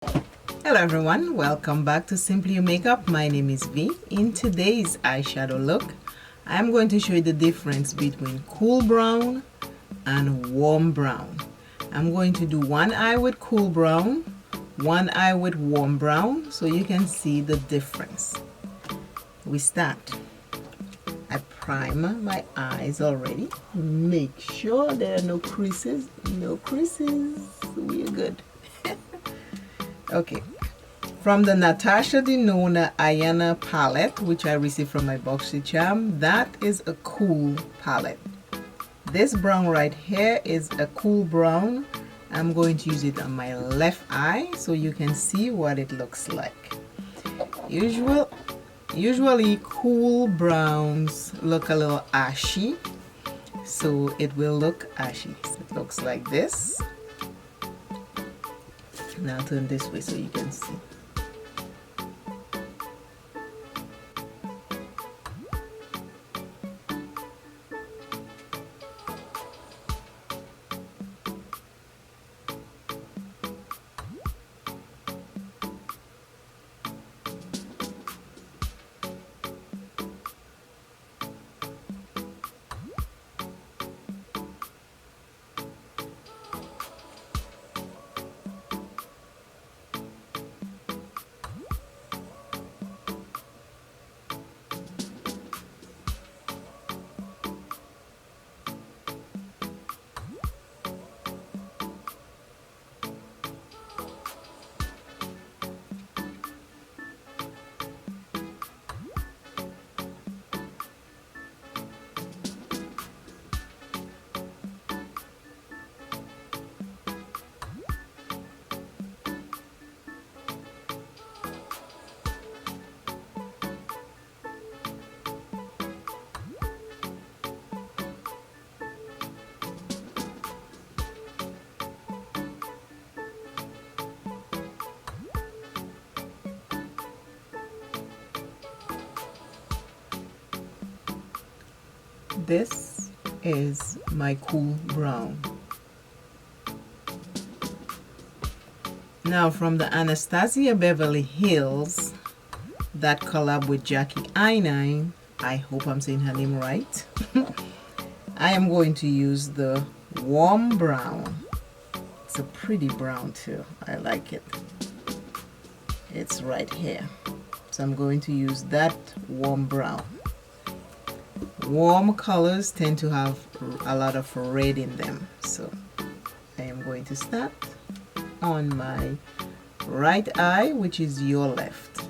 Hello everyone, welcome back to Simply You Makeup. My name is V. In today's eyeshadow look, I'm going to show you the difference between cool brown and warm brown. I'm going to do one eye with cool brown, one eye with warm brown, so you can see the difference. We start. I prime my eyes already. Make sure there are no creases. No creases. We're good. Okay. From the Natasha Denona Ayana palette, which I received from my BoxyCharm, that is a cool palette. This brown right here is a cool brown. I'm going to use it on my left eye so you can see what it looks like. Usually cool browns look a little ashy, so it will look ashy. So it looks like this. Now turn this way so you can see. This is my cool brown. Now from the Anastasia Beverly Hills, that collab with Jackie I9, I hope I'm saying her name right. I am going to use the warm brown. It's a pretty brown too. I like it. It's right here. So I'm going to use that warm brown. Warm colors tend to have a lot of red in them, so I am going to start on my right eye, which is your left.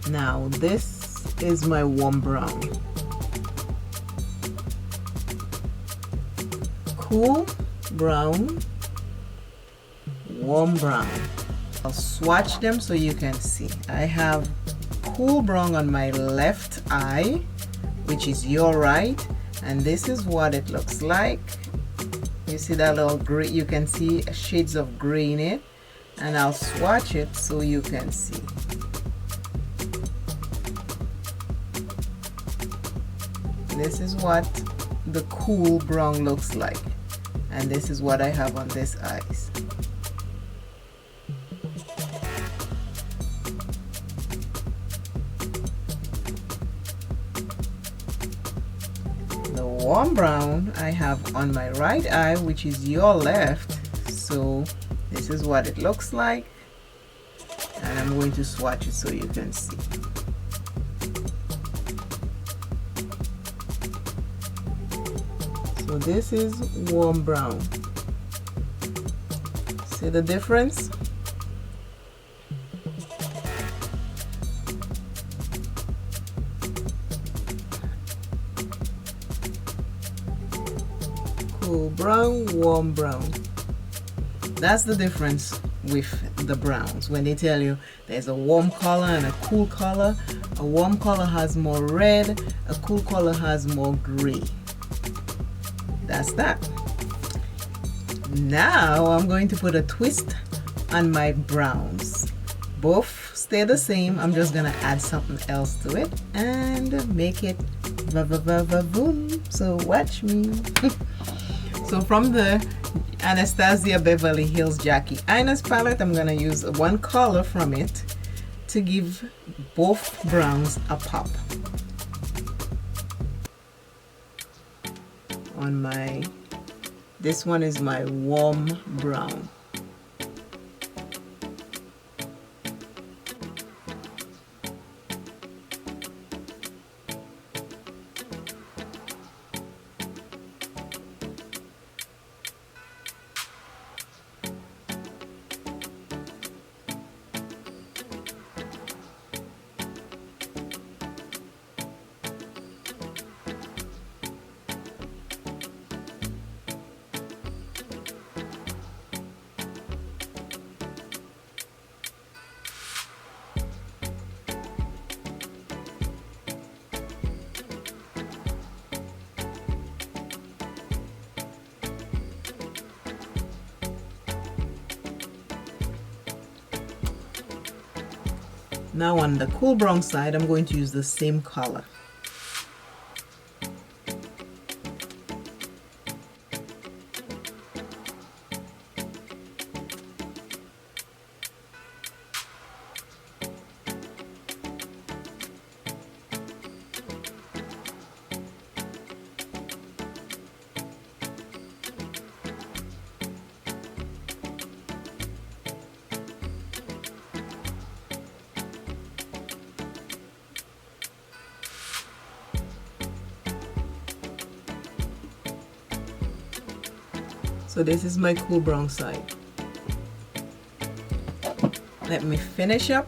Now this is my warm brown. Cool brown, warm brown. I'll swatch them so you can see. I have cool brown on my left eye, which is your right, and this is what it looks like. You see that little gray, you can see shades of gray in it, and I'll swatch it so you can see. This is what the cool brown looks like, and this is what I have on this eyes. The warm brown I have on my right eye, which is your left, so this this is what it looks like, and I'm going to swatch it so you can see. So this is warm brown. See the difference? Cool brown, warm brown. That's the difference with the browns. When they tell you there's a warm color and a cool color, a warm color has more red, a cool color has more gray. That's that. Now I'm going to put a twist on my browns. Both stay the same. I'm just gonna add something else to it and make it boom. So watch me. So from the Anastasia Beverly Hills Jackie Inez palette, I'm gonna use one color from it to give both browns a pop. On my, this one is my warm brown. Now on the cool brown side, I'm going to use the same color. So this is my cool brown side. Let me finish up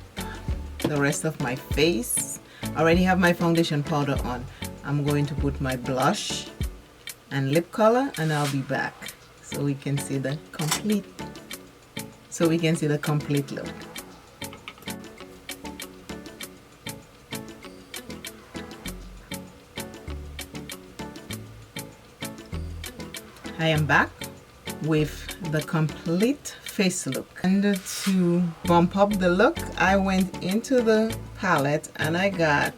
the rest of my face. I already have my foundation powder on. I'm going to put my blush and lip color, and I'll be back so we can see the complete look. I am back with the complete face look, and to bump up the look, I went into the palette and I got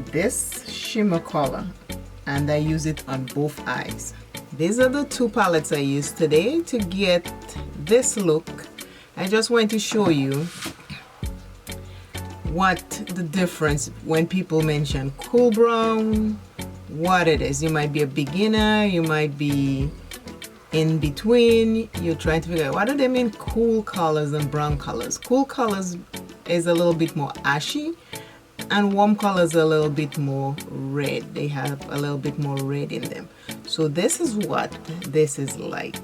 this shimmer color and I use it on both eyes. These are the two palettes I used today to get this look. I just want to show you what the difference when people mention cool brown, what it is. You might be a beginner, you might be in between, you're trying to figure out what do they mean cool colors and brown colors. Cool colors is a little bit more ashy and warm colors are a little bit more red. They have a little bit more red in them. So this is what this is like,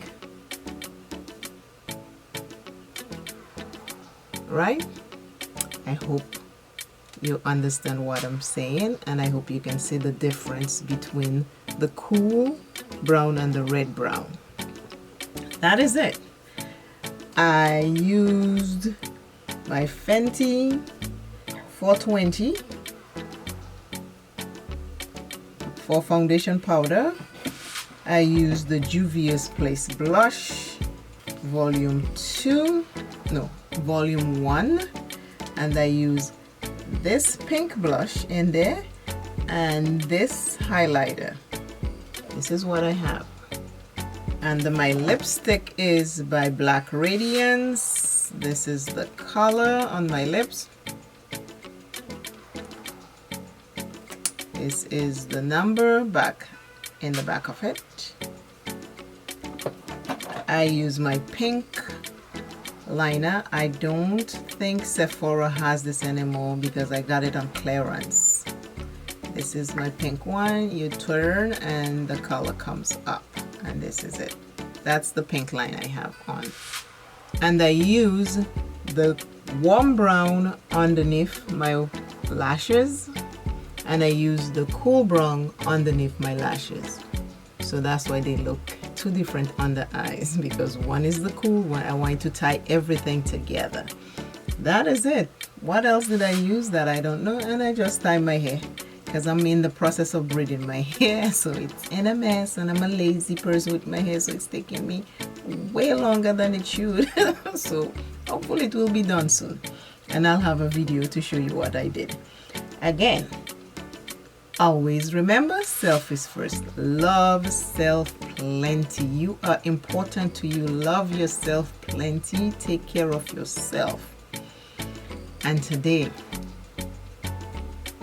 right? I hope you understand what I'm saying, and I hope you can see the difference between the cool brown and the red brown. That is it. I used my Fenty 420 for foundation powder. I used the JUVIA'S Place blush volume 1, and I used this pink blush in there and this highlighter. This is what I have. And my lipstick is by Black Radiance. This is the color on my lips. This is the number back in the back of it. I use my pink liner. I don't think Sephora has this anymore because I got it on clearance. This is my pink one. You turn and the color comes up, and this is it. That's the pink line I have on. And I use the warm brown underneath my lashes, and I use the cool brown underneath my lashes. So that's why they look two different under eyes, because one is the cool one. I want to tie everything together. That is it. What else did I use that I don't know? And I just tie my hair because I'm in the process of braiding my hair, so it's in a mess, and I'm a lazy person with my hair, so it's taking me way longer than it should. So hopefully it will be done soon, and I'll have a video to show you what I did. Again, always remember, self is first. Love self plenty. You are important to you. Love yourself plenty. Take care of yourself. And today,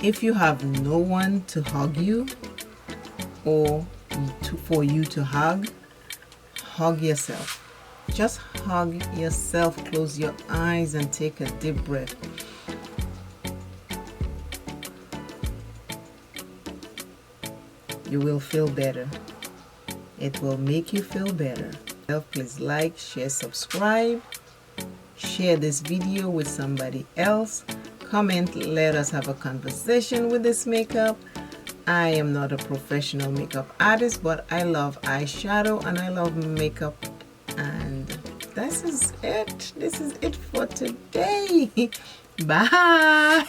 if you have no one to hug you or for you to hug yourself. Just hug yourself. Close your eyes and take a deep breath. You will feel better. It will make you feel better. Please like, share, subscribe. Share this video with somebody else. Comment, let us have a conversation with this makeup. I am not a professional makeup artist, but I love eyeshadow and I love makeup. And this is it. This is it for today. Bye.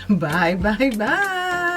Bye, bye, bye.